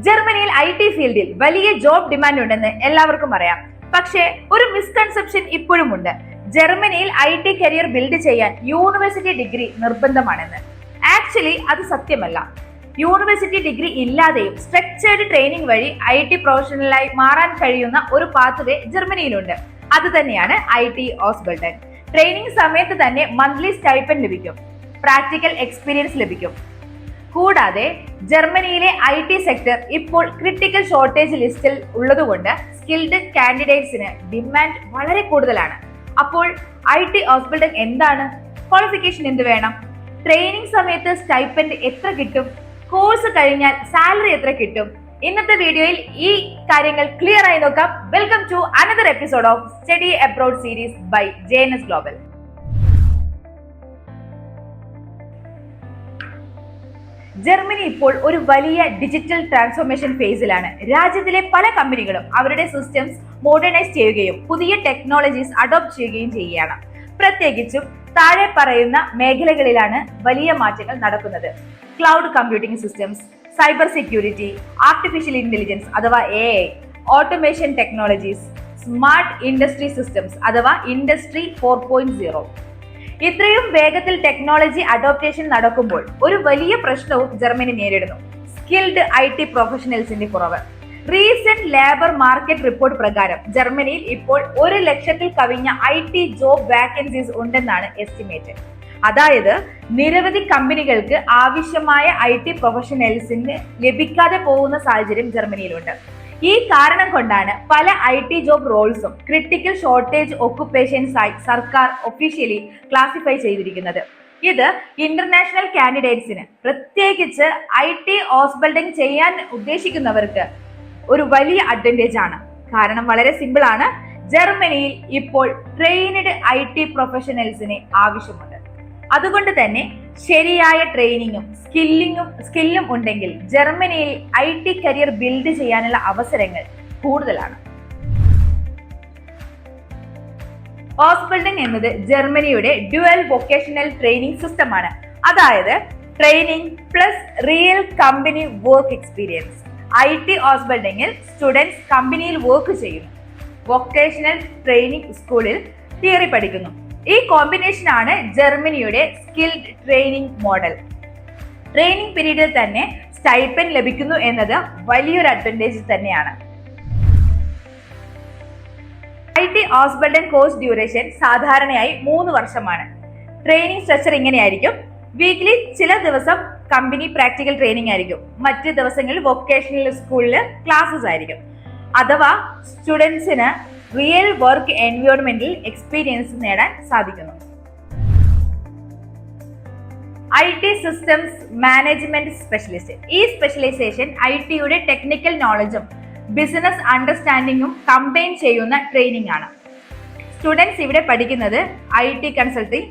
ജർമ്മനിയിൽ IT ഫീൽഡിൽ വലിയ ജോബ് ഡിമാൻഡ് ഉണ്ടെന്ന് എല്ലാവർക്കും അറിയാം. പക്ഷേ ഒരു മിസ്കൺസെപ്ഷൻ ഇപ്പോഴും ഉണ്ട്. ജർമ്മനിയിൽ IT കരിയർ ബിൽഡ് ചെയ്യാൻ യൂണിവേഴ്സിറ്റി ഡിഗ്രി നിർബന്ധമാണെന്ന്. ആക്ച്വലി അത് സത്യമല്ല. യൂണിവേഴ്സിറ്റി ഡിഗ്രി ഇല്ലാതെയും സ്ട്രക്ചേർഡ് ട്രെയിനിങ് വഴി IT പ്രൊഫഷണലായി മാറാൻ കഴിയുന്ന ഒരു പാത്വേ ജർമ്മനിയിലുണ്ട്. അത് തന്നെയാണ് IT ഓസ്ബിൾഡൻ. ട്രെയിനിങ് സമയത്ത് തന്നെ മന്ത്ലി സ്റ്റൈപ്പൻഡ് ലഭിക്കും, പ്രാക്ടിക്കൽ എക്സ്പീരിയൻസ് ലഭിക്കും. കൂടാതെ ജർമ്മനിയിലെ IT സെക്ടർ ഇപ്പോൾ ക്രിട്ടിക്കൽ ഷോർട്ടേജ് ലിസ്റ്റിൽ ഉള്ളതുകൊണ്ട് സ്കിൽഡ് കാൻഡിഡേറ്റ്സിന് ഡിമാൻഡ് വളരെ കൂടുതലാണ്. അപ്പോൾ IT ഓസ്ബിൾഡൻ എന്താണ്? ക്വാളിഫിക്കേഷൻ എന്ത് വേണം? ട്രെയിനിങ് സമയത്ത് സ്റ്റൈപ്പൻഡ് എത്ര കിട്ടും? കോഴ്സ് കഴിഞ്ഞാൽ സാലറി എത്ര കിട്ടും? ഇന്നത്തെ വീഡിയോയിൽ ഈ കാര്യങ്ങൾ ക്ലിയർ ആയി നോക്കാം. Welcome to another episode of study abroad series by JNS global. Germany ഇപ്പോൾ ഒരു വലിയ ഡിജിറ്റൽ ട്രാൻസ്ഫോർമേഷൻ ഫേസിലാണ്. രാജ്യത്തിലെ പല കമ്പനികളും അവരുടെ സിസ്റ്റംസ് മോഡേണൈസ് ചെയ്യുകയും പുതിയ ടെക്നോളജീസ് അഡോപ്റ്റ് ചെയ്യുകയും ചെയ്യുകയാണ്. പ്രത്യേകിച്ചും താഴെ പറയുന്ന മേഖലകളിലാണ് വലിയ മാറ്റങ്ങൾ നടക്കുന്നത്: cloud computing systems, cyber security, artificial intelligence അഥവാ AI, automation technologies, smart industry systems അഥവാ ഇൻഡസ്ട്രി 4.0. ഇത്രയും വേഗത്തിൽ ടെക്നോളജി അഡോപ്റ്റേഷൻ നടക്കുമ്പോൾ ഒരു വലിയ പ്രശ്നവും ജർമ്മനി നേരിടുന്നു: സ്കിൽഡ് IT പ്രൊഫഷണൽസിന്റെ കുറവ്. റീസെന്റ് ലേബർ മാർക്കറ്റ് റിപ്പോർട്ട് പ്രകാരം ജർമ്മനിയിൽ ഇപ്പോൾ 1 ലക്ഷത്തിൽ കവിഞ്ഞ IT ജോബ് വാക്കൻസീസ് ഉണ്ടെന്നാണ് എസ്റ്റിമേറ്റ്. അതായത് നിരവധി കമ്പനികൾക്ക് ആവശ്യമായ IT പ്രൊഫഷണൽസിന് ലഭിക്കാതെ പോകുന്ന സാഹചര്യം ജർമ്മനിയിലുണ്ട്. ഈ കാരണം കൊണ്ടാണ് പല IT ജോബ് റോൾസും ക്രിട്ടിക്കൽ ഷോർട്ടേജ് ഒക്കുപേഷൻസ് ആയി സർക്കാർ ഒഫീഷ്യലി ക്ലാസിഫൈ ചെയ്തിരിക്കുന്നത്. ഇത് ഇന്റർനാഷണൽ കാൻഡിഡേറ്റ്സിന്, പ്രത്യേകിച്ച് IT ഓസ്ബിൾഡൻ ചെയ്യാൻ ഉദ്ദേശിക്കുന്നവർക്ക് ഒരു വലിയ അഡ്വാൻറ്റേജ് ആണ്. കാരണം വളരെ സിമ്പിൾ ആണ്. ജർമ്മനിയിൽ ഇപ്പോൾ ട്രെയിൻഡ് IT പ്രൊഫഷണൽസിനെ ആവശ്യമുണ്ട്. അതുകൊണ്ട് തന്നെ ശരിയായ ട്രെയിനിങ്ങും സ്കില്ലും ഉണ്ടെങ്കിൽ ജർമ്മനിയിൽ IT കരിയർ ബിൽഡ് ചെയ്യാനുള്ള അവസരങ്ങൾ കൂടുതലാണ്. ഓസ്ബിൾഡൻ എന്നത് ജർമ്മനിയുടെ ഡ്യുവൽ വൊക്കേഷണൽ ട്രെയിനിങ് സിസ്റ്റമാണ്. അതായത് training plus real company work experience. IT ഓസ്ബിൾഡനിൽ സ്റ്റുഡൻസ് കമ്പനിയിൽ വർക്ക് ചെയ്യുന്നു, വൊക്കേഷണൽ ട്രെയിനിങ് സ്കൂളിൽ തിയറി പഠിക്കുന്നു. ഈ കോമ്പിനേഷൻ ആണ് ജർമ്മനിയുടെ സ്കിൽഡ് ട്രെയിനിങ് മോഡൽ. ട്രെയിനിങ് പീരീഡിൽ തന്നെ സ്റ്റൈപ്പൻഡ് ലഭിക്കുന്നു എന്നത് വലിയൊരു അഡ്വാൻറ്റേജ് തന്നെയാണ്. IT ഓസ്ബിൾഡൻ കോഴ്സ് ഡ്യൂറേഷൻ സാധാരണയായി 3 വർഷമാണ്. ട്രെയിനിങ് സ്ട്രക്ചർ ഇങ്ങനെയായിരിക്കും: വീക്ക്ലി ചില ദിവസം കമ്പനി പ്രാക്ടിക്കൽ ട്രെയിനിങ് ആയിരിക്കും, മറ്റ് ദിവസങ്ങളിൽ വൊക്കേഷണൽ സ്കൂളിൽ ക്ലാസ്സസ് ആയിരിക്കും. അഥവാ സ്റ്റുഡൻസിന് റിയൽ വർക്ക് എൻവയോൺമെന്റിൽ എക്സ്പീരിയൻസ് നേടാൻ സാധിക്കുന്നു. IT systems management specialist. ഈ സ്പെഷ്യലൈസേഷൻ ITയുടെ ടെക്നിക്കൽ നോളജും ബിസിനസ് അണ്ടർസ്റ്റാൻഡിങ്ങും കമ്പൈൻ ചെയ്യുന്ന ട്രെയിനിങ് ആണ്. സ്റ്റുഡൻസ് ഇവിടെ പഠിക്കുന്നത് IT consulting,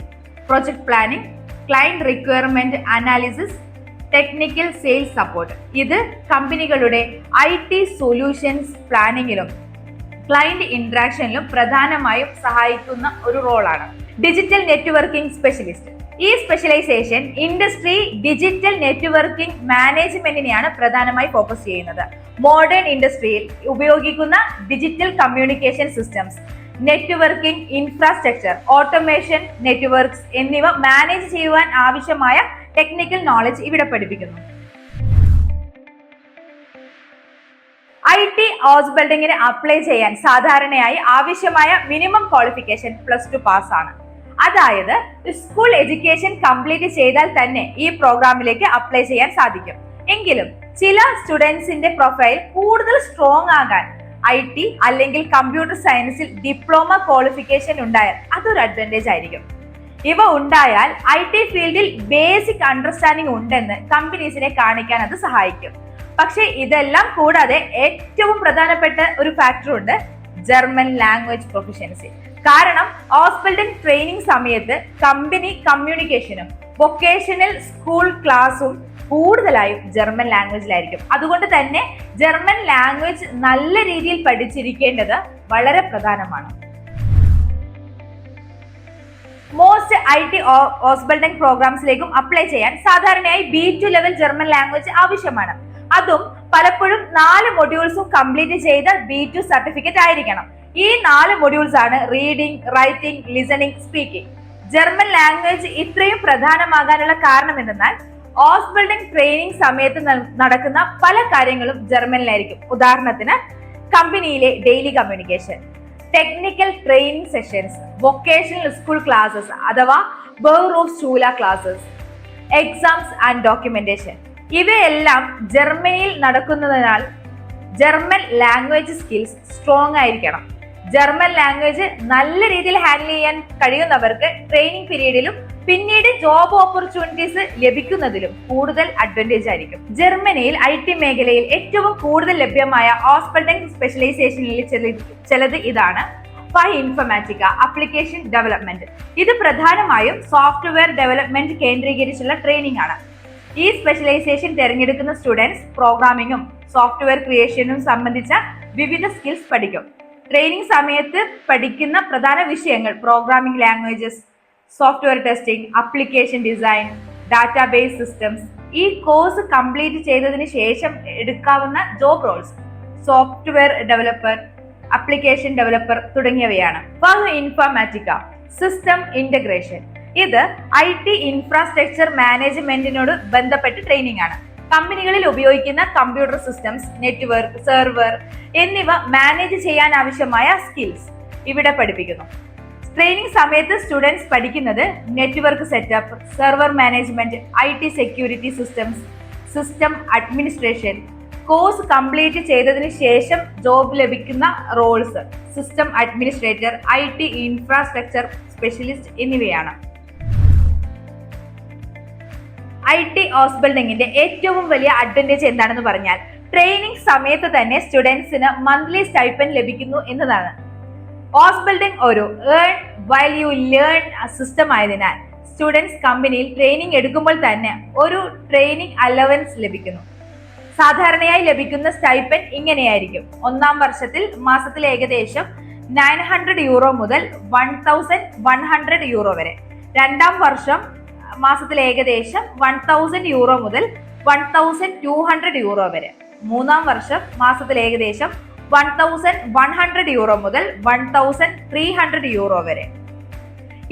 project planning, client requirement analysis, technical sales support. ഇത് കമ്പനികളുടെ IT സൊല്യൂഷൻസ് പ്ലാനിങ്ങിലും ക്ലയന്റ് ഇന്ററാക്ഷനിലും പ്രധാനമായും സഹായിക്കുന്ന ഒരു റോളാണ്. Digital networking specialist. ഈ സ്പെഷ്യലൈസേഷൻ ഇൻഡസ്ട്രി ഡിജിറ്റൽ നെറ്റ്വർക്കിംഗ് മാനേജ്മെന്റിനെയാണ് പ്രധാനമായി ഫോക്കസ് ചെയ്യുന്നത്. മോഡേൺ ഇൻഡസ്ട്രിയിൽ ഉപയോഗിക്കുന്ന digital communication systems, networking infrastructure, automation networks എന്നിവ മാനേജ് ചെയ്യുവാൻ ആവശ്യമായ ടെക്നിക്കൽ നോളജ് ഇവിടെ പഠിപ്പിക്കുന്നു. IT ഓസ്ബിൾഡിങ്ങിന് അപ്ലൈ ചെയ്യാൻ സാധാരണയായി ആവശ്യമായ മിനിമം ക്വാളിഫിക്കേഷൻ +2 പാസ് ആണ്. അതായത് സ്കൂൾ എഡ്യൂക്കേഷൻ കംപ്ലീറ്റ് ചെയ്താൽ തന്നെ ഈ പ്രോഗ്രാമിലേക്ക് അപ്ലൈ ചെയ്യാൻ സാധിക്കും. എങ്കിലും ചില സ്റ്റുഡൻസിന്റെ പ്രൊഫൈൽ കൂടുതൽ സ്ട്രോങ് ആകാൻ IT അല്ലെങ്കിൽ കമ്പ്യൂട്ടർ സയൻസിൽ ഡിപ്ലോമ ക്വാളിഫിക്കേഷൻ ഉണ്ടായാൽ അതൊരു അഡ്വാൻറ്റേജ് ആയിരിക്കും. ഇവ ഉണ്ടായാൽ IT ഫീൽഡിൽ ബേസിക് അണ്ടർസ്റ്റാൻഡിംഗ് ഉണ്ടെന്ന് കമ്പനീസിനെ കാണിക്കാൻ അത് സഹായിക്കും. പക്ഷെ ഇതെല്ലാം കൂടാതെ ഏറ്റവും പ്രധാനപ്പെട്ട ഒരു ഫാക്ടർ ഉണ്ട്: ജർമ്മൻ ലാംഗ്വേജ് പ്രൊഫിഷ്യൻസി. കാരണം ഓസ്ബിൾഡൻ ട്രെയിനിങ് സമയത്ത് കമ്പനി കമ്മ്യൂണിക്കേഷനും വൊക്കേഷണൽ സ്കൂൾ ക്ലാസും കൂടുതലായും ജർമ്മൻ ലാംഗ്വേജിലായിരിക്കും. അതുകൊണ്ട് തന്നെ ജർമ്മൻ ലാംഗ്വേജ് നല്ല രീതിയിൽ പഠിച്ചിരിക്കേണ്ടത് വളരെ പ്രധാനമാണ്. മോസ്റ്റ് IT ഓസ്ബിൾഡൻ പ്രോഗ്രാംസിലേക്കും അപ്ലൈ ചെയ്യാൻ സാധാരണയായി B2 ലെവൽ ജർമ്മൻ ലാംഗ്വേജ് ആവശ്യമാണ്. അതും പലപ്പോഴും 4 മൊഡ്യൂൾസും കംപ്ലീറ്റ് ചെയ്ത B2 സർട്ടിഫിക്കറ്റ് ആയിരിക്കണം. ഈ 4 മൊഡ്യൂൾസ് ആണ് reading, writing, listening, speaking. German language ഇത്രയും പ്രധാനമാകാനുള്ള കാരണം എന്തെന്നാൽ ഓസ്ബിൽഡിംഗ് ട്രെയിനിങ് സമയത്ത് നടക്കുന്ന പല കാര്യങ്ങളും ജർമ്മനിലായിരിക്കും. ഉദാഹരണത്തിന് കമ്പനിയിലെ daily communication, technical training sessions, vocational school classes അഥവാ ബെറുഫ്സ്ഷൂല ക്ലാസ്സസ്, എക്സാംസ് ആൻഡ് ഡോക്യുമെന്റേഷൻ. ഇവയെല്ലാം ജർമ്മനിയിൽ നടക്കുന്നതിനാൽ ജർമ്മൻ ലാംഗ്വേജ് സ്കിൽസ് സ്ട്രോങ് ആയിരിക്കണം. ജർമ്മൻ ലാംഗ്വേജ് നല്ല രീതിയിൽ ഹാൻഡിൽ ചെയ്യാൻ കഴിയുന്നവർക്ക് ട്രെയിനിങ് പീരീഡിലും പിന്നീട് ജോബ് ഓപ്പർച്യൂണിറ്റീസ് ലഭിക്കുന്നതിലും കൂടുതൽ അഡ്വാൻറ്റേജ് ആയിരിക്കും. ജർമ്മനിയിൽ IT മേഖലയിൽ ഏറ്റവും കൂടുതൽ ലഭ്യമായ ഓസ്ബിൽഡിംഗ് സ്പെഷ്യലൈസേഷനിൽ ചിലത് ഇതാണ്: ഇൻഫർമാറ്റിക്ക, ആപ്ലിക്കേഷൻ ഡെവലപ്മെന്റ്. ഇത് പ്രധാനമായും സോഫ്റ്റ്വെയർ ഡെവലപ്മെന്റ് കേന്ദ്രീകരിച്ചുള്ള ട്രെയിനിങ് ആണ്. ഈ സ്പെഷ്യലൈസേഷൻ തിരഞ്ഞെടുക്കുന്ന സ്റ്റുഡൻസ് പ്രോഗ്രാമിംഗും സോഫ്റ്റ്വെയർ ക്രിയേഷനും സംബന്ധിച്ച വിവിധ സ്കിൽസ് പഠിക്കും. ട്രെയിനിങ് സമയത്ത് പഠിക്കുന്ന പ്രധാന വിഷയങ്ങൾ programming languages, software testing, application design, database systems. ഈ കോഴ്സ് കംപ്ലീറ്റ് ചെയ്തതിന് ശേഷം എടുക്കാവുന്ന job Rolls software developer, application developer തുടങ്ങിയവയാണ്. ഇൻഫർമാറ്റിക്ക, സിസ്റ്റം ഇന്റഗ്രേഷൻ. ഇത് IT ഇൻഫ്രാസ്ട്രക്ചർ മാനേജ്മെന്റിനോട് ബന്ധപ്പെട്ട ട്രെയിനിങ് ആണ്. കമ്പനികളിൽ ഉപയോഗിക്കുന്ന കമ്പ്യൂട്ടർ സിസ്റ്റംസ്, നെറ്റ്വർക്ക്, സെർവർ എന്നിവ മാനേജ് ചെയ്യാൻ ആവശ്യമായ സ്കിൽസ് ഇവിടെ പഠിപ്പിക്കുന്നു. ട്രെയിനിങ് സമയത്ത് സ്റ്റുഡൻസ് പഠിക്കുന്നത് network setup, server management, IT security systems, system administration. Course complete ചെയ്തതിന് ശേഷം ജോബ് ലഭിക്കുന്ന Rolls system administrator, IT infrastructure specialist എന്നിവയാണ്. IT ഓസ്ബിൽഡിംഗിന്റെ ഏറ്റവും വലിയ അഡ്വാൻറ്റേജ് എന്താണെന്ന് പറഞ്ഞാൽ ട്രെയിനിങ് സമയത്ത് തന്നെ സ്റ്റുഡൻസിന് മന്ത്ലി സ്റ്റൈപ്പൻഡ് ലഭിക്കുന്നു എന്നതാണ്. ഓസ്ബിൽഡിംഗ് ഒരു earn while you learn system ആയതിനാൽ സ്റ്റുഡൻസ് കമ്പനിയിൽ ട്രെയിനിങ് എടുക്കുമ്പോൾ തന്നെ ഒരു ട്രെയിനിങ് അലവൻസ് ലഭിക്കുന്നു. സാധാരണയായി ലഭിക്കുന്ന സ്റ്റൈപ്പൻഡ് ഇങ്ങനെയായിരിക്കും: ഒന്നാം വർഷത്തിൽ മാസത്തിൽ ഏകദേശം 900 യൂറോ മുതൽ 1100 യൂറോ വരെ. രണ്ടാം വർഷം മാസത്തിൽ ഏകദേശം 1000 യൂറോ മുതൽ 1200 യൂറോ വരെ. മൂന്നാം വർഷം മാസത്തിൽ ഏകദേശം 1100 യൂറോ മുതൽ 1300 യൂറോ വരെ.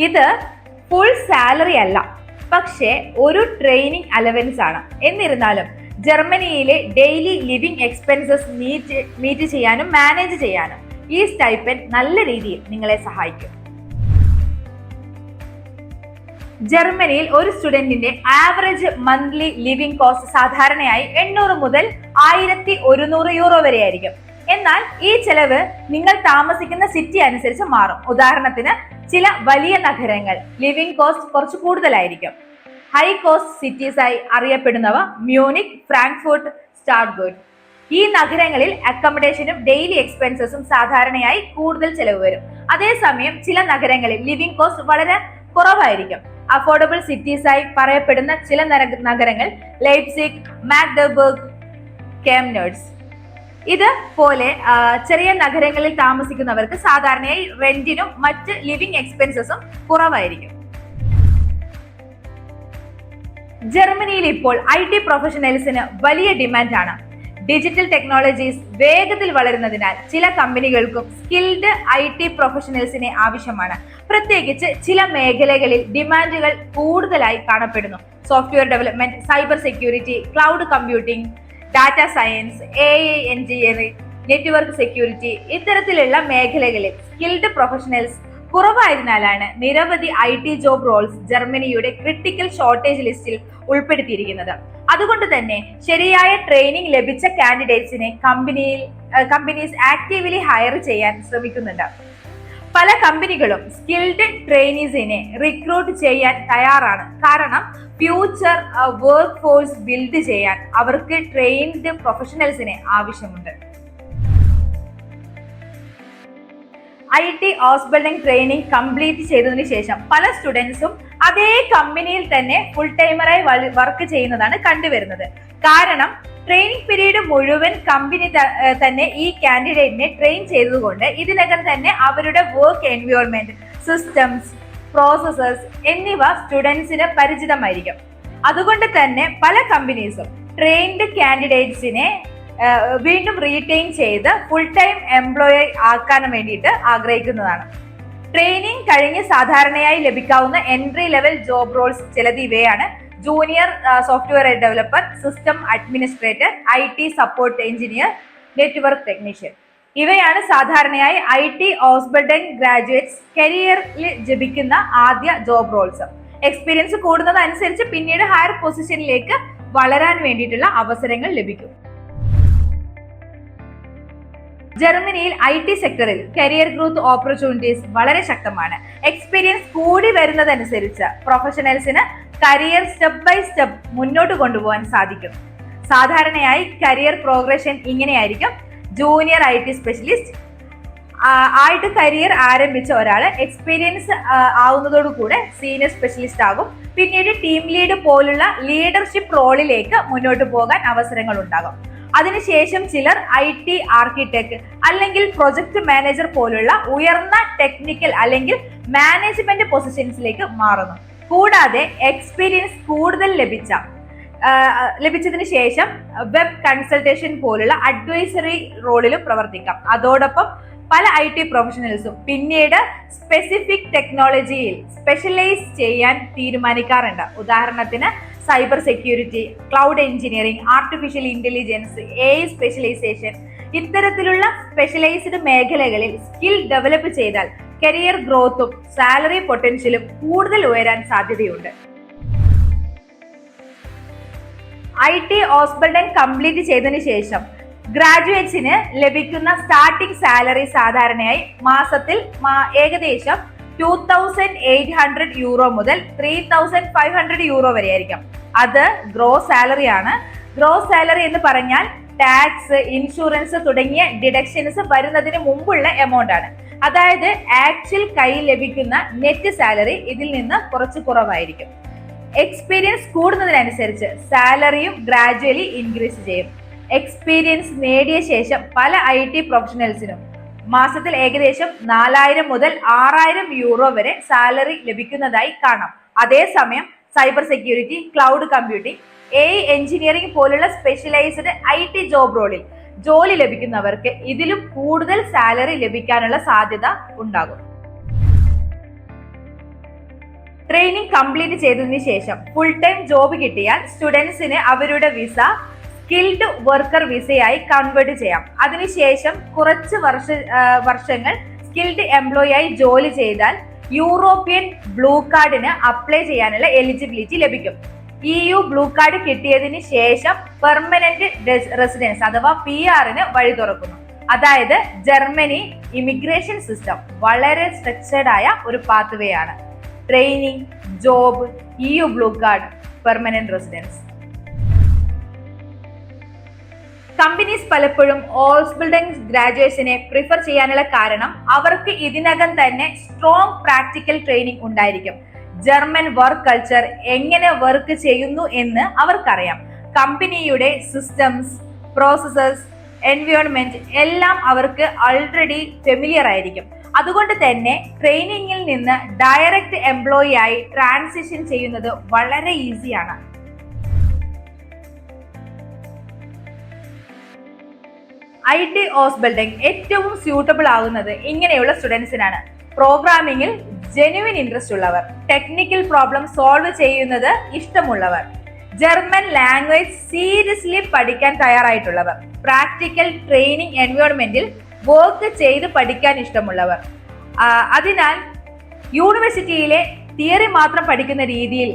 ഇത് ഫുൾ സാലറി അല്ല, പക്ഷേ ഒരു ട്രെയിനിങ് അലവൻസ് ആണ്. എന്നിരുന്നാലും ജർമ്മനിയിലെ ഡെയിലി ലിവിംഗ് എക്സ്പെൻസസ് മീറ്റ് ചെയ്യാനും മാനേജ് ചെയ്യാനും ഈ സ്റ്റൈപ്പൻഡ് നല്ല രീതിയിൽ നിങ്ങളെ സഹായിക്കും. ജർമ്മനിയിൽ ഒരു സ്റ്റുഡന്റിന്റെ ആവറേജ് മന്ത്ലി ലിവിംഗ് കോസ്റ്റ് സാധാരണയായി 800 മുതൽ 1100 യൂറോ വരെ ആയിരിക്കും. എന്നാൽ ഈ ചെലവ് നിങ്ങൾ താമസിക്കുന്ന സിറ്റി അനുസരിച്ച് മാറും. ഉദാഹരണത്തിന് ചില വലിയ നഗരങ്ങൾ ലിവിംഗ് കോസ്റ്റ് കുറച്ച് കൂടുതലായിരിക്കും. ഹൈ കോസ്റ്റ് സിറ്റീസ് ആയി അറിയപ്പെടുന്നവ മ്യൂണിക്, ഫ്രാങ്ക്ഫർട്ട്, സ്റ്റാറ്റ്ഗർട്ട്. ഈ നഗരങ്ങളിൽ അക്കോമഡേഷനും ഡെയിലി എക്സ്പെൻസസും സാധാരണയായി കൂടുതൽ ചെലവ് വരും. അതേസമയം ചില നഗരങ്ങളിൽ ലിവിംഗ് കോസ്റ്റ് വളരെ കുറവായിരിക്കും. അഫോർഡബിൾ സിറ്റീസ് ആയി പറയപ്പെടുന്ന ചില നഗരങ്ങൾ ലൈപ്സിഗ്, മാഗ്ഡബർഗ്, കേംനേഴ്സ്. ഇത് പോലെ ചെറിയ നഗരങ്ങളിൽ താമസിക്കുന്നവർക്ക് സാധാരണയായി റെന്റിനും മറ്റ് ലിവിംഗ് എക്സ്പെൻസസും കുറവായിരിക്കും. ജർമ്മനിയിൽ ഇപ്പോൾ IT പ്രൊഫഷണൽസിന് വലിയ ഡിമാൻഡാണ്. ഡിജിറ്റൽ ടെക്നോളജീസ് വേഗത്തിൽ വളരുന്നതിനാൽ ചില കമ്പനികൾക്കും സ്കിൽഡ് IT പ്രൊഫഷണൽസിനെ ആവശ്യമാണ്. പ്രത്യേകിച്ച് ചില മേഖലകളിൽ ഡിമാൻഡുകൾ കൂടുതലായി കാണപ്പെടുന്നു. Software development, cyber security, cloud computing, data science, AI engineering, network security. ഇത്തരത്തിലുള്ള മേഖലകളിൽ സ്കിൽഡ് പ്രൊഫഷണൽസ് കുറവായതിനാലാണ് നിരവധി IT ജോബ് റോൾസ് ജർമ്മനിയുടെ ക്രിട്ടിക്കൽ ഷോർട്ടേജ് ലിസ്റ്റിൽ ഉൾപ്പെടുത്തിയിരിക്കുന്നത്. അതുകൊണ്ട് തന്നെ ശരിയായ ട്രെയിനിങ് ലഭിച്ച കാൻഡിഡേറ്റ്സിനെ കമ്പനീസ് ആക്റ്റീവ്ലി ഹയർ ചെയ്യാൻ ശ്രമിക്കുന്നുണ്ട്. പല കമ്പനികളും സ്കിൽഡ് ട്രെയിനീസിനെ റിക്രൂട്ട് ചെയ്യാൻ തയ്യാറാണ്. കാരണം ഫ്യൂച്ചർ വർക്ക് ഫോഴ്സ് ബിൽഡ് ചെയ്യാൻ അവർക്ക് ട്രെയിൻഡ് പ്രൊഫഷണൽസിനെ ആവശ്യമുണ്ട്. IT ഓസ്ബിൽഡിംഗ് ട്രെയിനിങ് കംപ്ലീറ്റ് ചെയ്തതിനു ശേഷം പല സ്റ്റുഡൻസും അതേ കമ്പനിയിൽ തന്നെ ഫുൾ ടൈമറായി വർക്ക് ചെയ്യുന്നതാണ് കണ്ടുവരുന്നത്. കാരണം ട്രെയിനിങ് പീരീഡ് മുഴുവൻ കമ്പനി തന്നെ ഈ കാൻഡിഡേറ്റിനെ ട്രെയിൻ ചെയ്തതുകൊണ്ട് ഇതിനകം തന്നെ അവരുടെ വർക്ക് എൻവയോൺമെന്റ്, സിസ്റ്റംസ്, പ്രോസസ്സസ് എന്നിവ സ്റ്റുഡൻസിന് പരിചിതമായിരിക്കും. അതുകൊണ്ട് തന്നെ പല കമ്പനീസും ട്രെയിൻഡ് കാൻഡിഡേറ്റ്സിനെ വീണ്ടും റീറ്റെയിൻ ചെയ്ത് ഫുൾ ടൈം എംപ്ലോയി ആക്കാൻ വേണ്ടിയിട്ട് ആഗ്രഹിക്കുന്നതാണ്. ട്രെയിനിങ് കഴിഞ്ഞ് സാധാരണയായി ലഭിക്കാവുന്ന എൻട്രി ലെവൽ ജോബ് റോൾസ് ചിലത് ഇവയാണ്: junior software developer, system administrator, IT support engineer, network technician. ഇവയാണ് സാധാരണയായി IT ഓസ്ബർഡൻ ഗ്രാജുവേറ്റ്സ് കരിയറിൽ ലഭിക്കുന്ന ആദ്യ ജോബ് റോൾസ്. എക്സ്പീരിയൻസ് കൂടുന്നതനുസരിച്ച് പിന്നീട് ഹയർ പൊസിഷനിലേക്ക് വളരാൻ വേണ്ടിയിട്ടുള്ള അവസരങ്ങൾ ലഭിക്കും. ജർമ്മനിയിൽ IT സെക്ടറിൽ കരിയർ ഗ്രോത്ത് ഓപ്പർച്യൂണിറ്റീസ് വളരെ ശക്തമാണ്. എക്സ്പീരിയൻസ് കൂടി വരുന്നതനുസരിച്ച് പ്രൊഫഷണൽസിന് കരിയർ സ്റ്റെപ്പ് ബൈ സ്റ്റെപ്പ് മുന്നോട്ട് കൊണ്ടുപോകാൻ സാധിക്കും. സാധാരണയായി കരിയർ പ്രോഗ്രഷൻ ഇങ്ങനെയായിരിക്കും: ജൂനിയർ IT സ്പെഷ്യലിസ്റ്റ് ആയിട്ട് കരിയർ ആരംഭിച്ച ഒരാള് എക്സ്പീരിയൻസ് ആവുന്നതോടുകൂടെ സീനിയർ സ്പെഷ്യലിസ്റ്റ് ആകും. പിന്നീട് ടീം ലീഡ് പോലുള്ള ലീഡർഷിപ്പ് റോളിലേക്ക് മുന്നോട്ട് പോകാൻ അവസരങ്ങൾ ഉണ്ടാകും. അതിനുശേഷം ചിലർ IT ആർക്കിടെക്ട് അല്ലെങ്കിൽ പ്രൊജക്ട് മാനേജർ പോലുള്ള ഉയർന്ന ടെക്നിക്കൽ അല്ലെങ്കിൽ മാനേജ്മെന്റ് പൊസിഷൻസിലേക്ക് മാറുന്നു. കൂടാതെ എക്സ്പീരിയൻസ് കൂടുതൽ ലഭിച്ചതിന് ശേഷം വെബ് കൺസൾട്ടേഷൻ പോലുള്ള അഡ്വൈസറി റോളിലും പ്രവർത്തിക്കാം. അതോടൊപ്പം പല IT പ്രൊഫഷണൽസും പിന്നീട് സ്പെസിഫിക് ടെക്നോളജിയിൽ സ്പെഷ്യലൈസ് ചെയ്യാൻ തീരുമാനിക്കാറുണ്ട്. ഉദാഹരണത്തിന് cyber security, cloud engineering, artificial intelligence, AI specialization. ഇത്തരത്തിലുള്ള സ്പെഷ്യലൈസ്ഡ് മേഖലകളിൽ സ്കിൽ ഡെവലപ്പ് ചെയ്താൽ കരിയർ ഗ്രോത്തും സാലറി പൊട്ടൻഷ്യലും കൂടുതൽ ഉയരാൻ സാധ്യതയുണ്ട്. IT ഓസ്ബർഡൻ കംപ്ലീറ്റ് ചെയ്തതിനു ശേഷം ഗ്രാജുവേറ്റ്സിന് ലഭിക്കുന്ന സ്റ്റാർട്ടിംഗ് സാലറി സാധാരണയായി മാസത്തിൽ ഏകദേശം 2800 യൂറോ മുതൽ 3500 യൂറോ വരെ ആയിരിക്കും. അത് ഗ്രോസ് സാലറി ആണ്. ഗ്രോസ് സാലറി എന്ന് പറഞ്ഞാൽ ടാക്സ്, ഇൻഷുറൻസ് തുടങ്ങിയ ഡിഡക്ഷൻസ് വരുന്നതിന് മുമ്പുള്ള എമൗണ്ട് ആണ്. അതായത് ആക്ച്വൽ കയ്യിൽ ലഭിക്കുന്ന നെറ്റ് സാലറി ഇതിൽ നിന്ന് കുറച്ച് കുറവായിരിക്കും. എക്സ്പീരിയൻസ് കൂടുന്നതിനനുസരിച്ച് സാലറിയും ഗ്രാജുവലി ഇൻക്രീസ് ചെയ്യും. എക്സ്പീരിയൻസ് നേടിയ ശേഷം പല IT പ്രൊഫഷണൽസിനും മാസത്തിൽ ഏകദേശം 4000 മുതൽ 6000 യൂറോ വരെ സാലറി ലഭിക്കുന്നതായി കാണാം. അതേസമയം cyber security, cloud computing, AI engineering പോലുള്ള സ്പെഷ്യലൈസ്ഡ് IT ജോബ് റോളിൽ ജോലി ലഭിക്കുന്നവർക്ക് ഇതിലും കൂടുതൽ സാലറി ലഭിക്കാനുള്ള സാധ്യത ഉണ്ടാകും. ട്രെയിനിങ് കംപ്ലീറ്റ് ചെയ്തതിനു ശേഷം ഫുൾ ടൈം ജോബ് കിട്ടിയാൽ സ്റ്റുഡൻസിന് അവരുടെ വിസ സ്കിൽഡ് വർക്കർ വിസയായി കൺവേർട്ട് ചെയ്യാം. അതിനുശേഷം കുറച്ച് വർഷങ്ങൾ സ്കിൽഡ് എംപ്ലോയി ആയി ജോലി ചെയ്താൽ യൂറോപ്യൻ ബ്ലൂ കാർഡിന് അപ്ലൈ ചെയ്യാനുള്ള എലിജിബിലിറ്റി ലഭിക്കും. EU ബ്ലൂ കാർഡ് കിട്ടിയതിന് ശേഷം പെർമനന്റ് റെസിഡൻസ് അഥവാ PR-ന് വഴി തുറക്കുന്നു. അതായത് ജർമ്മനി ഇമിഗ്രേഷൻ സിസ്റ്റം വളരെ സ്ട്രക്ചർഡ് ആയ ഒരു പാത്വേ ആണ്. Training, job, EU blue card, permanent residence. Companies പലപ്പോഴും ഓസ്ബർഡൻ ഗ്രാജുവേറ്റ്സിനെ പ്രിഫർ ചെയ്യാനുള്ള കാരണം അവർക്ക് ഇതിനകം തന്നെ സ്ട്രോങ് പ്രാക്ടിക്കൽ ട്രെയിനിങ് ഉണ്ടായിരിക്കും. ജർമ്മൻ വർക്ക് കൾച്ചർ എങ്ങനെ വർക്ക് ചെയ്യുന്നു എന്ന് അവർക്കറിയാം. കമ്പനിയുടെ സിസ്റ്റംസ്, പ്രോസസ്സസ്, എൻവയോൺമെന്റ് എല്ലാം അവർക്ക് ഓൾറെഡി ഫെമിലിയർ ആയിരിക്കും. അതുകൊണ്ട് തന്നെ ട്രെയിനിങ്ങിൽ നിന്ന് ഡയറക്റ്റ് എംപ്ലോയി ആയി ട്രാൻസിഷൻ ചെയ്യുന്നത് വളരെ ഈസിയാണ്. IT ഓസ്ബർഡൻ ഏറ്റവും സ്യൂട്ടബിൾ ആകുന്നത് ഇങ്ങനെയുള്ള സ്റ്റുഡൻസിനാണ്: പ്രോഗ്രാമിംഗിൽ ജെന്യുവിൻ ഇൻട്രസ്റ്റ് ഉള്ളവർ, ടെക്നിക്കൽ പ്രോബ്ലം സോൾവ് ചെയ്യുന്നത് ഇഷ്ടമുള്ളവർ, ജർമ്മൻ ലാംഗ്വേജ് സീരിയസ്ലി പഠിക്കാൻ തയ്യാറായിട്ടുള്ളവർ, പ്രാക്ടിക്കൽ ട്രെയിനിങ് എൻവയോൺമെന്റിൽ വർക്ക് ചെയ്ത് പഠിക്കാൻ ഇഷ്ടമുള്ളവർ. അതിനാൽ യൂണിവേഴ്സിറ്റിയിലെ തിയറി മാത്രം പഠിക്കുന്ന രീതിയിൽ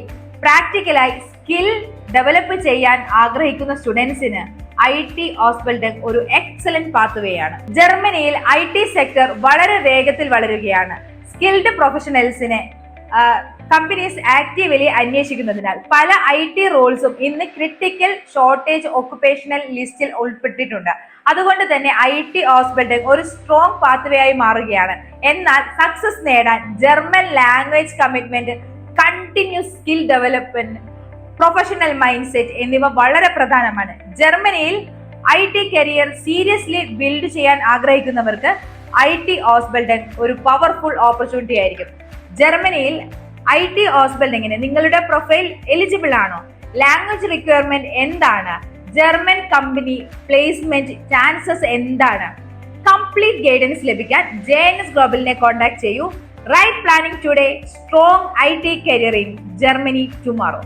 പ്രാക്ടിക്കലായി സ്കിൽ ഡെവലപ്പ് ചെയ്യാൻ ആഗ്രഹിക്കുന്ന സ്റ്റുഡൻസിന് IT ഓസ്ബർഡൻ ഒരു എക്സലന്റ് പാത്വേ ആണ്. ജർമ്മനിയിൽ IT സെക്ടർ വളരെ വേഗത്തിൽ വളരുകയാണ്. സ്കിൽഡ് പ്രൊഫഷണൽസിനെ കമ്പനീസ് ആക്റ്റീവ്ലി അന്വേഷിക്കുന്നതിനാൽ പല IT റോൾസും ഇന്ന് ക്രിട്ടിക്കൽ ഷോർട്ടേജ് ഒക്കുപേഷണൽ ലിസ്റ്റിൽ ഉൾപ്പെട്ടിട്ടുണ്ട്. അതുകൊണ്ട് തന്നെ IT ഓസ്ബർഡൻ ഒരു സ്ട്രോങ് പാത്വേ ആയി മാറുകയാണ്. എന്നാൽ സക്സസ് നേടാൻ German language commitment, continuous skill development, professional mind set എന്നിവ വളരെ പ്രധാനമാണ്. ജർമ്മനിയിൽ IT കരിയർ സീരിയസ്ലി ബിൽഡ് ചെയ്യാൻ ആഗ്രഹിക്കുന്നവർക്ക് IT ഓസ്ബർഡൻ ഒരു പവർഫുൾ ഓപ്പർച്യൂണിറ്റി ആയിരിക്കും. ജർമ്മനിയിൽ IT ഓസ്ബർഡനിന് നിങ്ങളുടെ പ്രൊഫൈൽ എലിജിബിൾ ആണോ? ലാംഗ്വേജ് റിക്വയർമെന്റ് എന്താണ്? ജർമ്മൻ കമ്പനി പ്ലേസ്മെന്റ് ചാൻസസ് എന്താണ്? കംപ്ലീറ്റ് ഗൈഡൻസ് ലഭിക്കാൻ JNS ഗ്ലോബലിനെ കോൺടാക്ട് ചെയ്യൂ. Right planning today, strong IT career in Germany tomorrow.